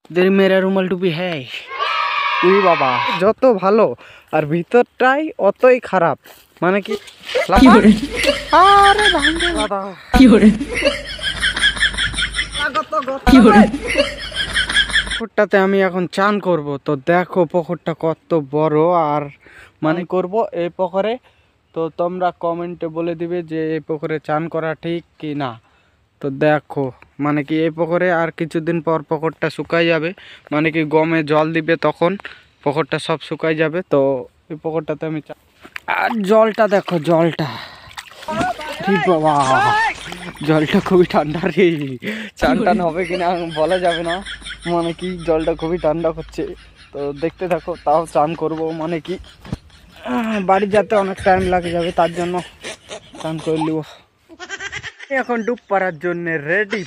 तेरी मेरा रुमाल टुपी है উই বাবা যত ভালো আর ভিতরটাই অতই খারাপ মানে কি আরে ভাঙবে দাদা কি করে পুকুরটাতে আমি এখন চান করব তো দেখো পুকুরটা কত বড় আর মানে করব এই পুকুরে তো তোমরা কমেন্টে বলে দিবে যে এই পুকুরে চান করা ঠিক কি না তো দেখো মানে কি এই পুকুরে আর কিছুদিন পর পুকুরটা শুকাই যাবে মানে কি গমে জল দিবে তখন পুকুরটা সব শুকাই যাবে তো এই পুকুরটাতে আমি আর জলটা দেখো জলটা ঠিক বাবা জলটা খুবই ঠান্ডা রে চান টান হবে কিনা বলা যাবে না মানে কি জলটা খুবই ঠান্ডা করছে তো দেখতে থাকো তাও চান করব মানে কি বাড়ি যেতে অনেক টাইম লাগে যাবে তার জন্য চান করে নিব এখন ডুব পাড়ার জন্য রেডি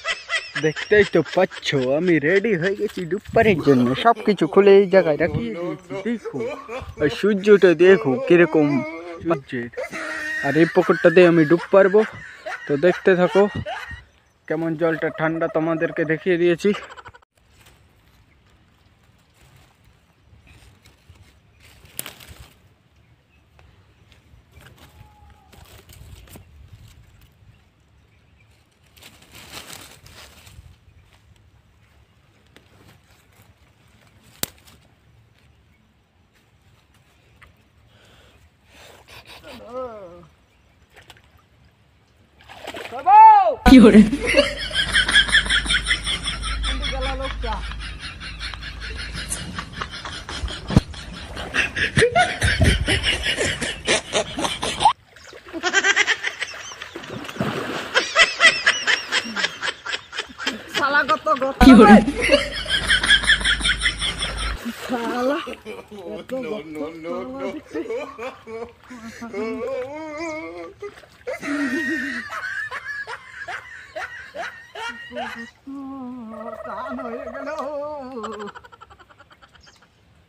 দেখতেই তো পাচ্ছ আমি রেডি হয়ে গেছি ডুব পাড়ার জন্য সব কিছু খুলে এই জায়গায় রাখি দেখো আর সূর্যটা দেখো কিরকম সূর্যের আর এই পুকুরটাতে আমি ডুব পারবো তো দেখতে থাকো কেমন জলটা ঠান্ডা তোমাদেরকে দেখিয়ে দিয়েছি কি করে শালা কত কি করে শালা चान हो गया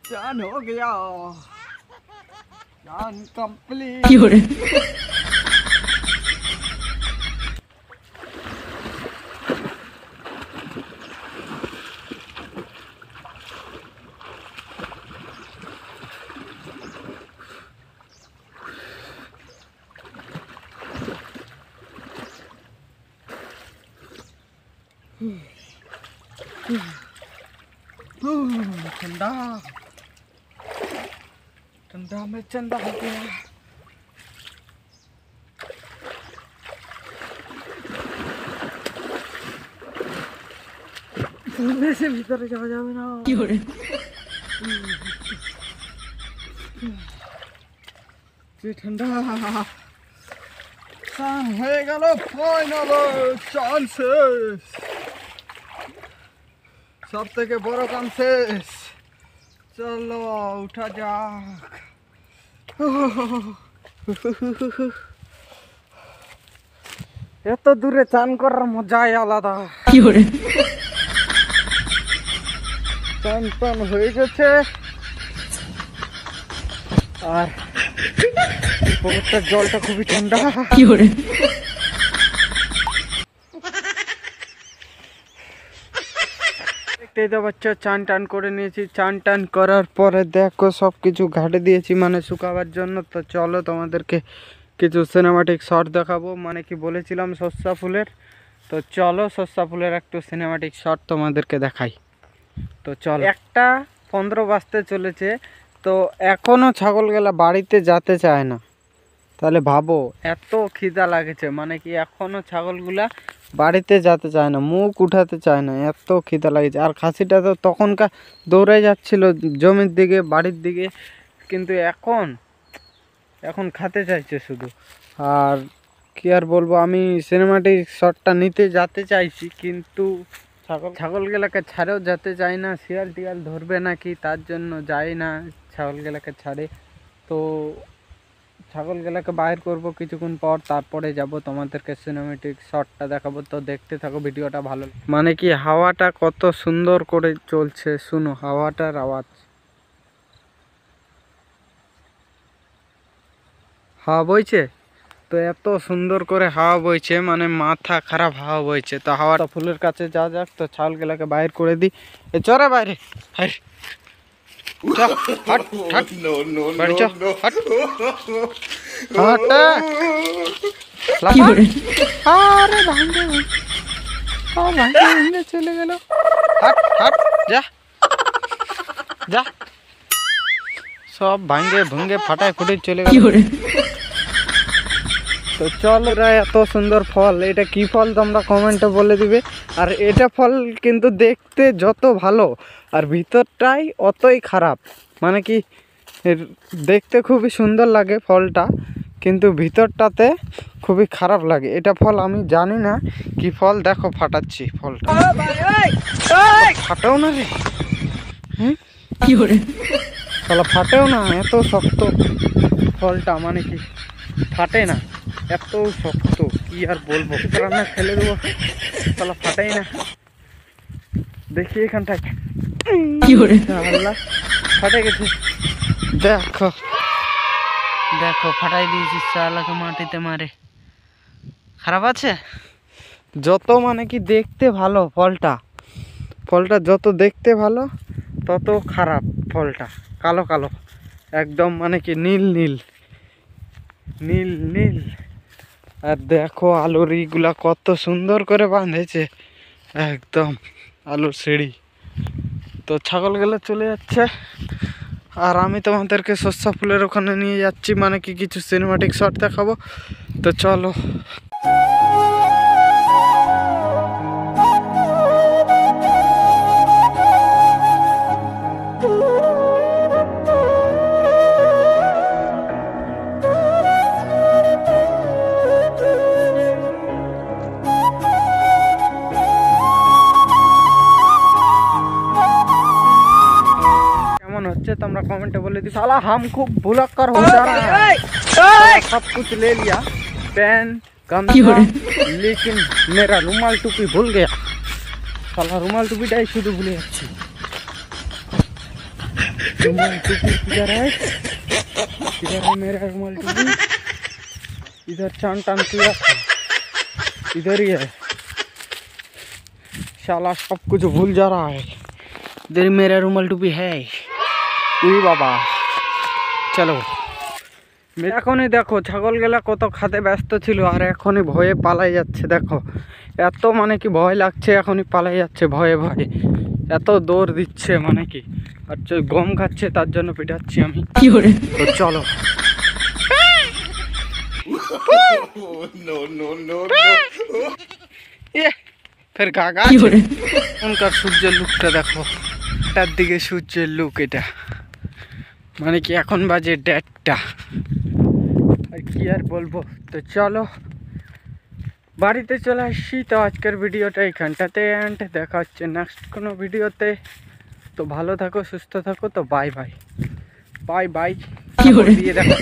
चान हो गया चान कंप्लीट ठंडा ठंडा में ठंडा हो गया से भीतर जाओ जाओ ना ठंडा चान हो गया फाइनल चांसेस सब থেকে বড় কাম শেষ চলো উঠা যাক এত দূরে চান করার মজাই আলাদা কি করে চান টান হয়ে গেছে আর পুকুরটার জলটা খুবই ঠান্ডা কি করে বাচ্চা চান টান করে নিয়েছি চান টান করার পরে দেখো সব কিছু ঘাটে দিয়েছি মানে শুকাবার জন্য তো চলো তোমাদেরকে কিছু সিনেমাটিক শট দেখাবো মানে কি বলেছিলাম সর্ষা ফুলের তো চলো সর্ষা ফুলের একটু সিনেমাটিক শট তোমাদেরকে দেখাই তো চলো 1:15 বাজতে চলেছে তো এখনও ছাগলগুলা বাড়িতে যেতে চায় না তাহলে ভাবো এত খিদা লাগেছে মানে কি এখনও ছাগলগুলা বাড়িতে যেতে চায় না মুখ উঠাতে চায় না এত খিদা লাগেছে আর খাসিটা তো তখনকার দৌড়ে যাচ্ছিল জমির দিকে বাড়ির দিকে কিন্তু এখন খেতে চাইছে শুধু আর কি আর বলবো আমি সিনেমাটিক শটটা নিতে যেতে চাইছি কিন্তু ছাগলগুলাকে ছাড়েও যেতে চাই না শিয়াল টিয়াল ধরবে নাকি তার জন্য যাই না ছাগলগুলাকে ছাড়ে তো ছাগলগুলাকে বাইর করব কিছুক্ষণ পর তারপরে যাব তোমাদেরকে সিনেমেটিক শটটা দেখাবো তো দেখতে থাকো ভিডিওটা ভালো মানে কি হাওয়াটা কত সুন্দর করে চলছে শুনো হাওয়াটার আওয়াজ হাওয়া বইছে তো এত সুন্দর করে হাওয়া বইছে, মানে মাথা খারাপ হাওয়া বইছে। তো হাওয়াটা ফুলের কাছে যা যাক, তো ছাগলগুলাকে বাইর করে দিই। এ চরে বাইরে, হাই চল, হাট হাট বাড়ি চল, হাট হাট। আরে ভাঙ্গে ভাঙ্গে চলে গেল, হাট হাট যা যা, সব ভাঙ্গে ভুঙ্গে ফাটায় ফুটে চলে গেল। তো চল, এরা এত সুন্দর ফল, এটা কি ফল তোমরা কমেন্টে বলে দিবে। আর এটা ফল কিন্তু দেখতে যত ভালো আর ভিতরটাই অতই খারাপ, মানে কি দেখতে খুবই সুন্দর লাগে ফলটা, কিন্তু ভিতরটাতে খুবই খারাপ লাগে। এটা ফল আমি জানি না কি ফল, দেখো ফাটাচ্ছি ফলটা, ফাটাও না রে, হ্যাঁ কি করে তাহলে ফাটেও না, এত শক্ত ফলটা, মানে কি ফাটে না, এত শক্ত কি আর বলবো। রান্না ফেলে দেবো, তাহলে ফাটাই না। দেখি এখানটায় ফাটে গেছে, দেখো দেখো ফাটাই দিয়েছি, চালাকে মাটিতে মারে। খারাপ আছে, যত মানে কি দেখতে ভালো ফলটা, ফলটা যত দেখতে ভালো তত খারাপ ফলটা, কালো কালো একদম, মানে কি নীল নীল নীল নীল। আর দেখো আলুর ইগুলা কত সুন্দর করে বাঁধেছে, একদম আলুর সিঁড়ি। তো ছাগলগুলো চলে যাচ্ছে, আর আমি তোমাদেরকে সর্ষা ফুলের ওখানে নিয়ে যাচ্ছি, মানে কি কিছু সিনেমাটিক শট দেখাবো। তো চলো। হচ্ছে তোমরা कमेंट बोले दी। साला हम खूब भुलक्कर हो जा रहा है, सब कुछ ले लिया, पेन गमछा, लेकिन मेरा रुमाल टोपी भूल गया। साला रुमाल टोपीटाই শুধু ভুলে যাচ্ছি। रुमाल टोपी किधर है, किधर है मेरा रुमाल टोपी? इधर चांद टान किया, इधर ही है। साला सब कुछ भूल जा रहा है। इधर मेरा रुमाल टोपी है। উই বাবা, চলো। এখনই দেখো ছাগলগুলা কত খাতে ব্যস্ত ছিল, আর এখনই ভয়ে পালাই যাচ্ছে। দেখো এত মানে কি ভয় লাগছে, এখনই পালাই যাচ্ছে ভয়ে ভয়ে, এত দৌড় দিচ্ছে, মানে কি আর গম খাচ্ছে, তার জন্য পিটাচ্ছি আমি। তো চলো। ফের গাগা উনকার সূর্যের লুকটা দেখো, তার দিকে সূর্যের লুক, এটা মানে কি এখন বাজে 1:30টা, আর কি আর বলবো। তো চলো বাড়িতে চলে আসছি। তো আজকের ভিডিওটা এইখানটাতে এন্ড, দেখা হচ্ছে নেক্সট কোনো ভিডিওতে। তো ভালো থাকো, সুস্থ থাকো। তো বাই বাই বাই বাই দিয়ে দেখা।